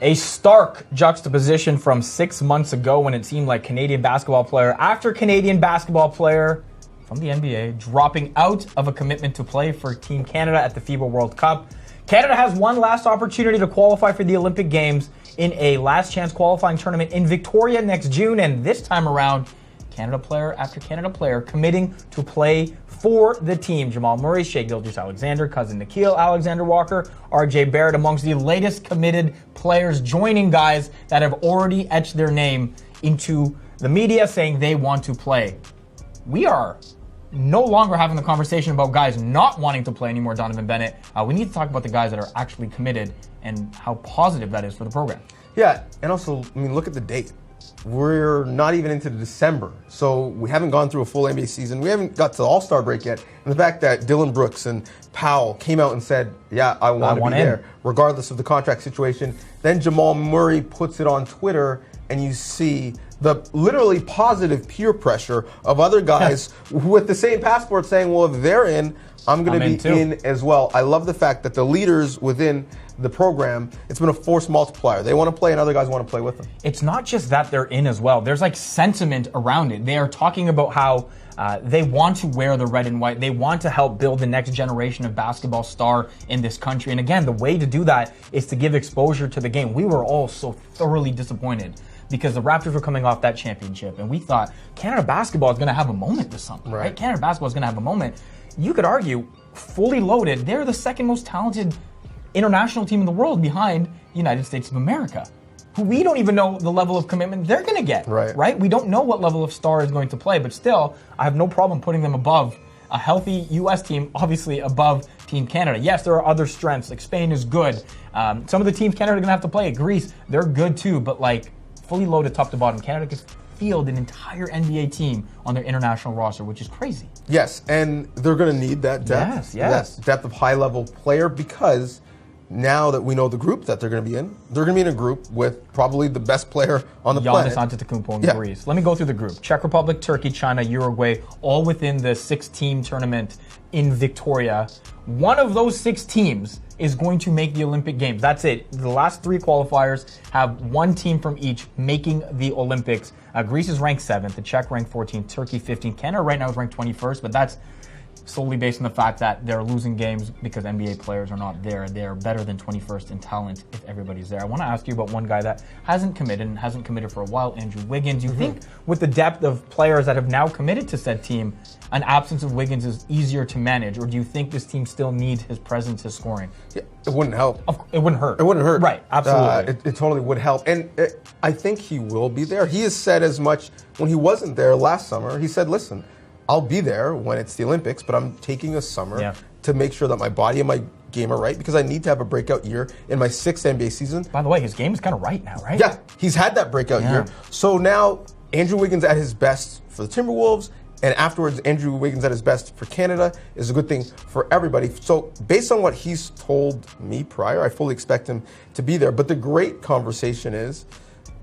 A stark juxtaposition from 6 months ago when it seemed like Canadian basketball player after Canadian basketball player from the NBA dropping out of a commitment to play for Team Canada at the FIBA World Cup. Canada has one last opportunity to qualify for the Olympic Games in a last chance qualifying tournament in Victoria next June, and this time around, Canada player after Canada player committing to play for the team. Jamal Murray, Shai Gilgeous-Alexander, cousin Nikhil Alexander-Walker, RJ Barrett amongst the latest committed players, joining guys that have already etched their name into the media saying they want to play. We are no longer having the conversation about guys not wanting to play anymore, Donovan Bennett. We need to talk about the guys that are actually committed and how positive that is for the program. Yeah, and also, I mean, look at the date. We're not even into December, so we haven't gone through a full NBA season. We haven't got to the All-Star break yet. And the fact that Dylan Brooks and Powell came out and said, yeah, I want to be there, regardless of the contract situation. Then Jamal Murray puts it on Twitter, and you see the literally positive peer pressure of other guys with the same passport saying, well, if they're in, I'm going to be in as well. I love the fact that the leaders within the program, it's been a force multiplier. They want to play and other guys want to play with them. It's not just that they're in as well. There's like sentiment around it. They are talking about how they want to wear the red and white. They want to help build the next generation of basketball star in this country. And again, the way to do that is to give exposure to the game. We were all so thoroughly disappointed because the Raptors were coming off that championship, and we thought Canada basketball is going to have a moment this summer, right? Canada basketball is going to have a moment. You could argue, fully loaded, they're the second most talented international team in the world behind the United States of America, who we don't even know the level of commitment they're going to get, right? We don't know what level of star is going to play, but still, I have no problem putting them above a healthy U.S. team, obviously above Team Canada. Yes, there are other strengths, like Spain is good. Some of the teams Canada are going to have to play, Greece, they're good too, but like fully loaded top to bottom, Canada could field an entire NBA team on their international roster, which is crazy. Yes, and they're going to need that depth, that depth of high-level player, because now that we know the group that they're going to be in, they're going to be in a group with probably the best player on the planet. Giannis Antetokounmpo in Greece. Let me go through the group. Czech Republic, Turkey, China, Uruguay, all within the 6-team tournament in Victoria. One of those 6 teams is going to make the Olympic Games. That's it. The last 3 qualifiers have one team from each making the Olympics. Greece is ranked 7th, the Czech ranked 14th, Turkey 15th. Canada right now is ranked 21st, but that's solely based on the fact that they're losing games because NBA players are not there. They're better than 21st in talent if everybody's there. I want to ask you about one guy that hasn't committed for a while, Andrew Wiggins. You think with the depth of players that have now committed to said team, an absence of Wiggins is easier to manage, or do you think this team still needs his presence, his scoring? Yeah, it wouldn't help. It wouldn't hurt. It wouldn't hurt. Right, absolutely. It totally would help. And I think he will be there. He has said as much when he wasn't there last summer. He said, listen, I'll be there when it's the Olympics, but I'm taking a summer to make sure that my body and my game are right, because I need to have a breakout year in my 6th NBA season. By the way, his game is kind of right now, right? Yeah, he's had that breakout year. So now Andrew Wiggins at his best for the Timberwolves, and afterwards Andrew Wiggins at his best for Canada is a good thing for everybody. So based on what he's told me prior, I fully expect him to be there. But the great conversation is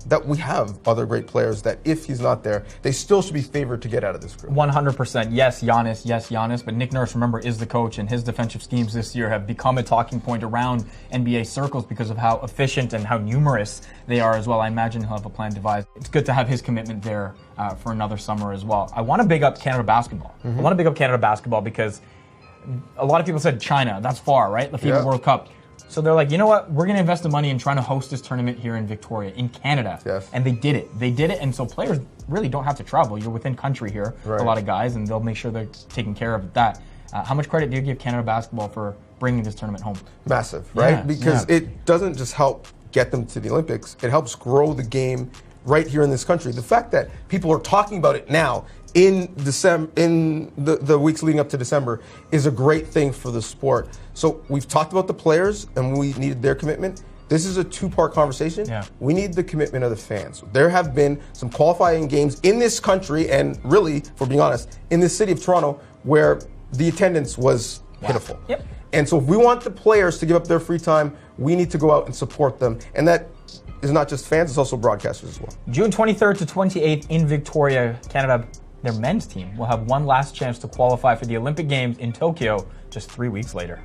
that we have other great players that if he's not there, they still should be favored to get out of this group. 100%. Yes, Giannis. But Nick Nurse, remember, is the coach, and his defensive schemes this year have become a talking point around NBA circles because of how efficient and how numerous they are as well. I imagine he'll have a plan devised. It's good to have his commitment there for another summer as well. I want to big up Canada basketball. I want to big up Canada basketball because a lot of people said China, that's far, right? The FIBA World Cup. So they're like, you know what? We're going to invest the money in trying to host this tournament here in Victoria, in Canada. Yes. And they did it. And so players really don't have to travel. You're within country here, a lot of guys, and they'll make sure they're taking care of that. How much credit do you give Canada basketball for bringing this tournament home? Massive, right? Because it doesn't just help get them to the Olympics. It helps grow the game right here in this country. The fact that people are talking about it now in December, in the weeks leading up to December, is a great thing for the sport. So we've talked about the players and we needed their commitment. This is a 2-part conversation. We need the commitment of the fans. There have been some qualifying games in this country, and really, for being honest, in this city of Toronto, where the attendance was pitiful. And so if we want the players to give up their free time, we need to go out and support them. And that is not just fans, it's also broadcasters as well. June 23rd to 28th in Victoria, Canada, their men's team will have one last chance to qualify for the Olympic Games in Tokyo just 3 weeks later.